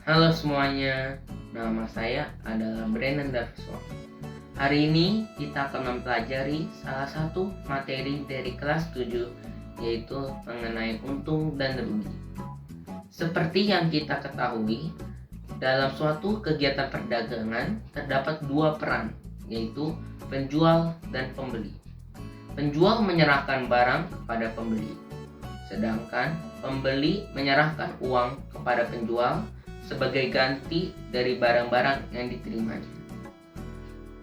Halo semuanya, nama saya adalah Brennan Daviswan. Hari ini kita akan mempelajari salah satu materi dari kelas 7, yaitu mengenai untung dan rugi. Seperti yang kita ketahui, dalam suatu kegiatan perdagangan terdapat dua peran, yaitu penjual dan pembeli. Penjual menyerahkan barang kepada pembeli, sedangkan pembeli menyerahkan uang kepada penjual sebagai ganti dari barang-barang yang diterimanya.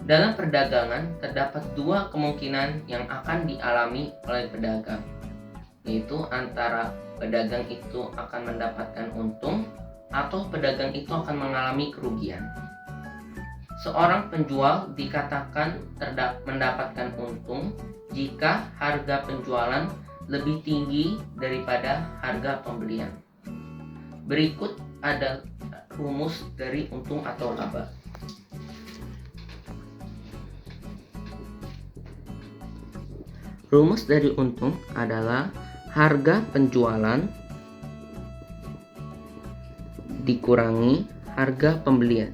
Dalam perdagangan terdapat dua kemungkinan yang akan dialami oleh pedagang, yaitu antara pedagang itu akan mendapatkan untung atau pedagang itu akan mengalami kerugian. Seorang penjual dikatakan mendapatkan untung jika harga penjualan lebih tinggi daripada harga pembelian. Berikut ada rumus dari untung atau laba. Rumus dari untung adalah harga penjualan dikurangi harga pembelian.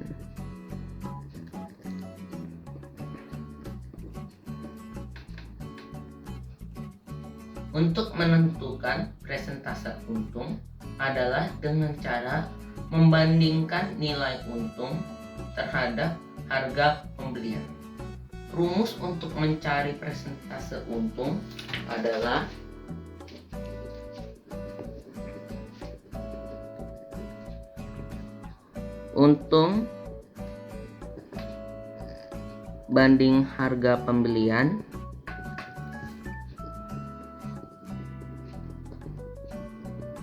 Untuk menentukan persentase untung adalah dengan cara membandingkan nilai untung terhadap harga pembelian. Rumus untuk mencari persentase untung adalah untung banding harga pembelian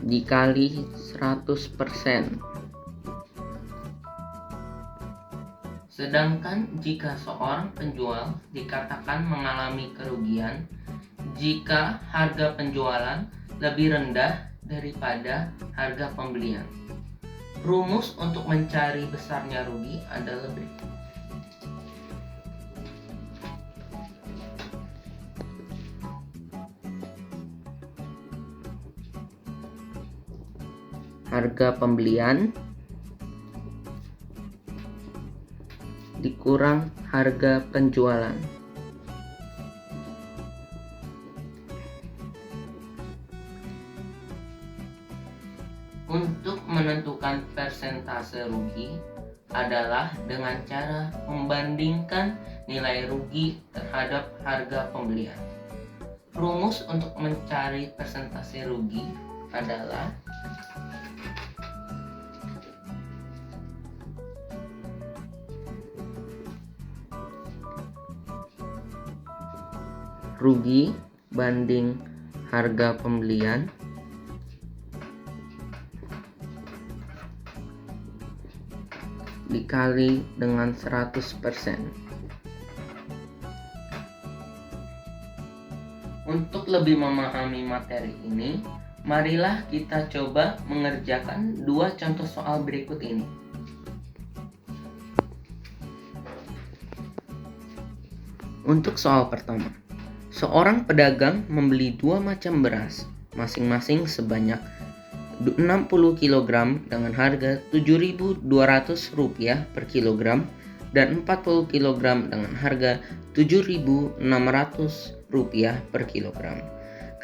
dikali 100%. Sedangkan jika seorang penjual dikatakan mengalami kerugian jika harga penjualan lebih rendah daripada harga pembelian. Rumus untuk mencari besarnya rugi adalah berikut. Harga pembelian dikurang harga penjualan. Untuk menentukan persentase rugi adalah dengan cara membandingkan nilai rugi terhadap harga pembelian. Rumus untuk mencari persentase rugi adalah rugi banding harga pembelian dikali dengan 100%. Untuk lebih memahami materi ini, marilah kita coba mengerjakan dua contoh soal berikut ini. Untuk soal pertama, seorang pedagang membeli dua macam beras, masing-masing sebanyak 60 kg dengan harga Rp7.200 per kilogram dan 40 kg dengan harga Rp7.600 per kilogram.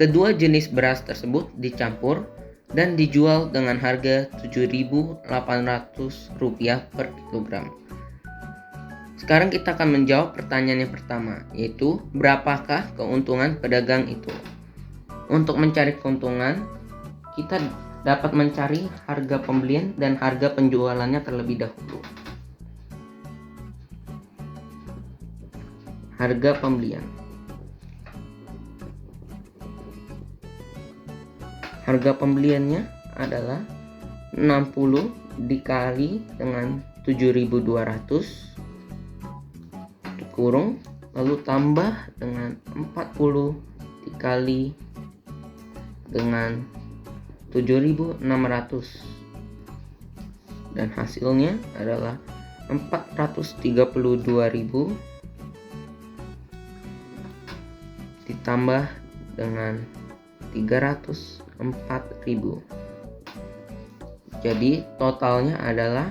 Kedua jenis beras tersebut dicampur dan dijual dengan harga Rp7.800 per kilogram. Sekarang kita akan menjawab pertanyaan yang pertama, yaitu berapakah keuntungan pedagang itu? Untuk mencari keuntungan, kita dapat mencari harga pembelian dan harga penjualannya terlebih dahulu. Harga pembelian. Harga pembeliannya adalah 60 dikali dengan 7.200 kurung, lalu tambah dengan 40 dikali dengan 7.600 dan hasilnya adalah 432.000 ditambah dengan 304.000. Jadi totalnya adalah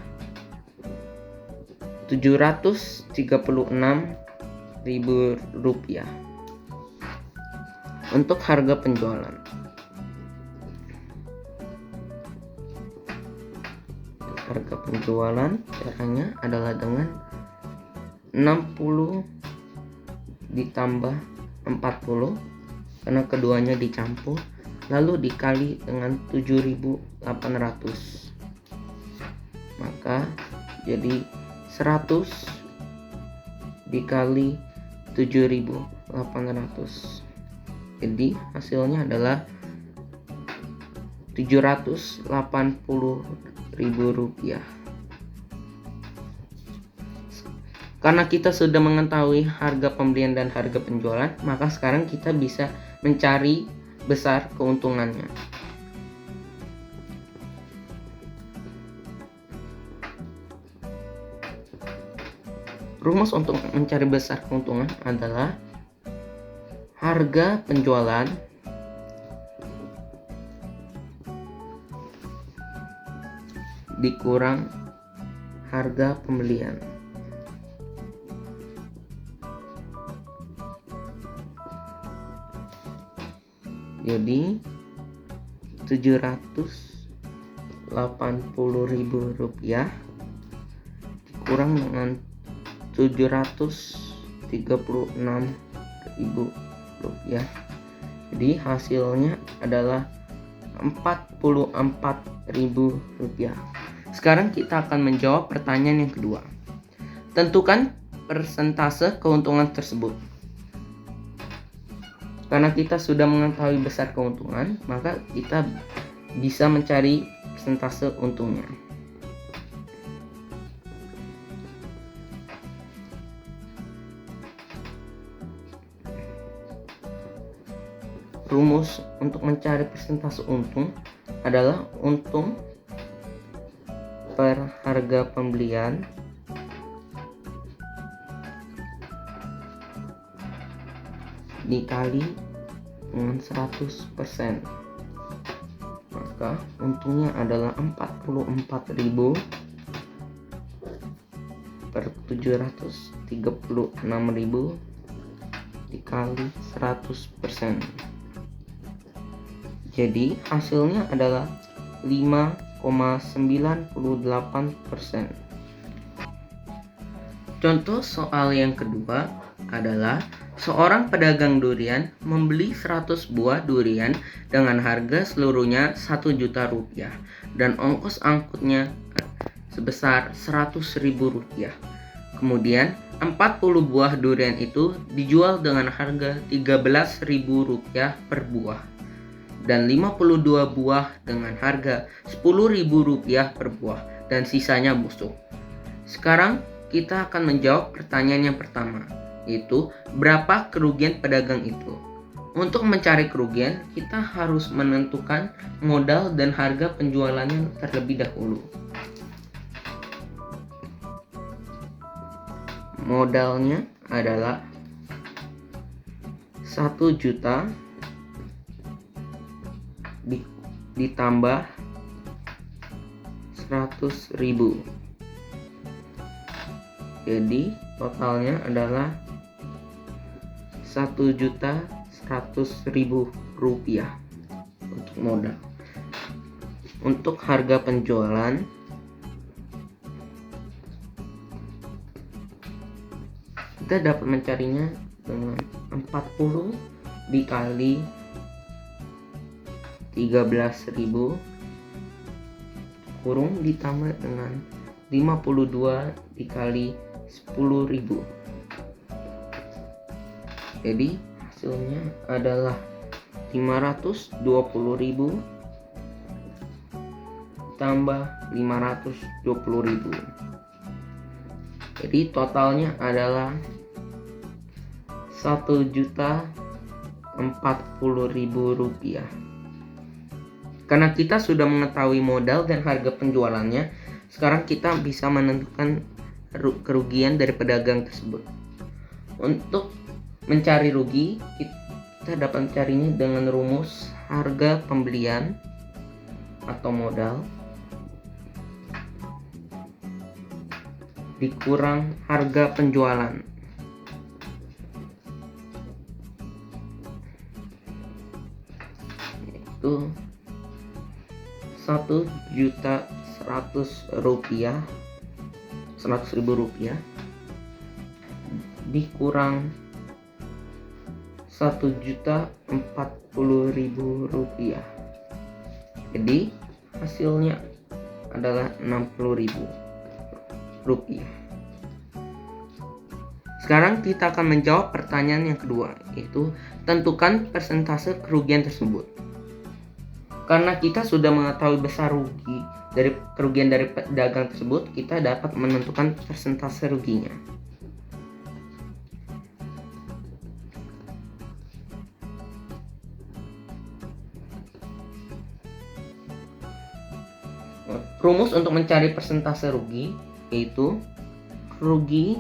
Rp736.000 untuk harga penjualan. Harga penjualan caranya adalah dengan 60 ditambah 40 karena keduanya dicampur, lalu dikali dengan 7.800, maka jadi 100 dikali 7.800, jadi hasilnya adalah Rp780.000. Karena kita sudah mengetahui harga pembelian dan harga penjualan, maka sekarang kita bisa mencari besar keuntungannya. Rumus untuk mencari besar keuntungan adalah harga penjualan dikurang harga pembelian. Jadi Rp780.000 dikurang dengan Rp736.000. Jadi hasilnya adalah Rp44.000. Sekarang kita akan menjawab pertanyaan yang kedua. Tentukan persentase keuntungan tersebut. Karena kita sudah mengetahui besar keuntungan, maka kita bisa mencari persentase untungnya. Rumus untuk mencari persentase untung adalah untung per harga pembelian dikali dengan 100%, maka untungnya adalah 44.000 per 736.000 dikali 100%. Jadi hasilnya adalah 5,98%. Contoh soal yang kedua adalah seorang pedagang durian membeli 100 buah durian dengan harga seluruhnya Rp1 juta dan ongkos angkutnya sebesar Rp100.000. Kemudian 40 buah durian itu dijual dengan harga Rp13.000 per buah dan 52 buah dengan harga Rp10.000 per buah dan sisanya busuk. Sekarang kita akan menjawab pertanyaan yang pertama, yaitu berapa kerugian pedagang itu. Untuk mencari kerugian, kita harus menentukan modal dan harga penjualannya terlebih dahulu. Modalnya adalah 1 juta ditambah 100.000. Jadi totalnya adalah Rp1.100.000 untuk modal. Untuk harga penjualan kita dapat mencarinya dengan 40 dikali 13.000 kurung ditambah dengan 52 dikali 10.000. Jadi hasilnya adalah 520.000 tambah 520.000. Jadi totalnya adalah Rp1.040.000. Karena kita sudah mengetahui modal dan harga penjualannya, sekarang kita bisa menentukan kerugian dari pedagang tersebut. Untuk mencari rugi, kita dapat mencarinya dengan rumus harga pembelian atau modal dikurang harga penjualan. Itu 1.100.000 rupiah dikurang 1.040.000 rupiah. Jadi hasilnya adalah 60.000 rupiah. Sekarang kita akan menjawab pertanyaan yang kedua, yaitu tentukan persentase kerugian tersebut. Karena kita sudah mengetahui besar kerugian dari pedagang tersebut, kita dapat menentukan persentase ruginya. Rumus untuk mencari persentase rugi yaitu rugi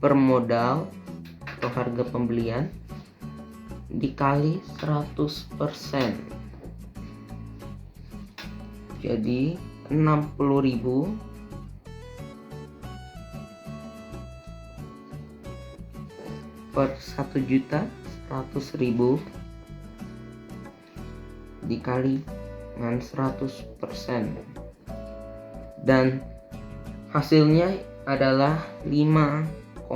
per modal atau harga pembelian dikali 100%. Jadi 60.000 per 1.100.000 dikali dengan 100%, dan hasilnya adalah 5,45%.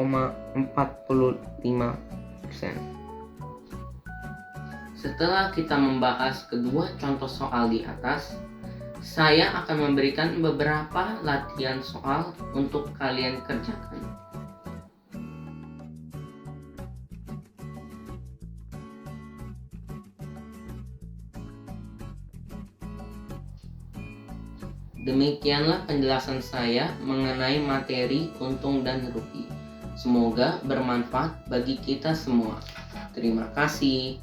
Setelah kita membahas kedua contoh soal di atas, saya akan memberikan beberapa latihan soal untuk kalian kerjakan. Demikianlah penjelasan saya mengenai materi untung dan rugi. Semoga bermanfaat bagi kita semua. Terima kasih.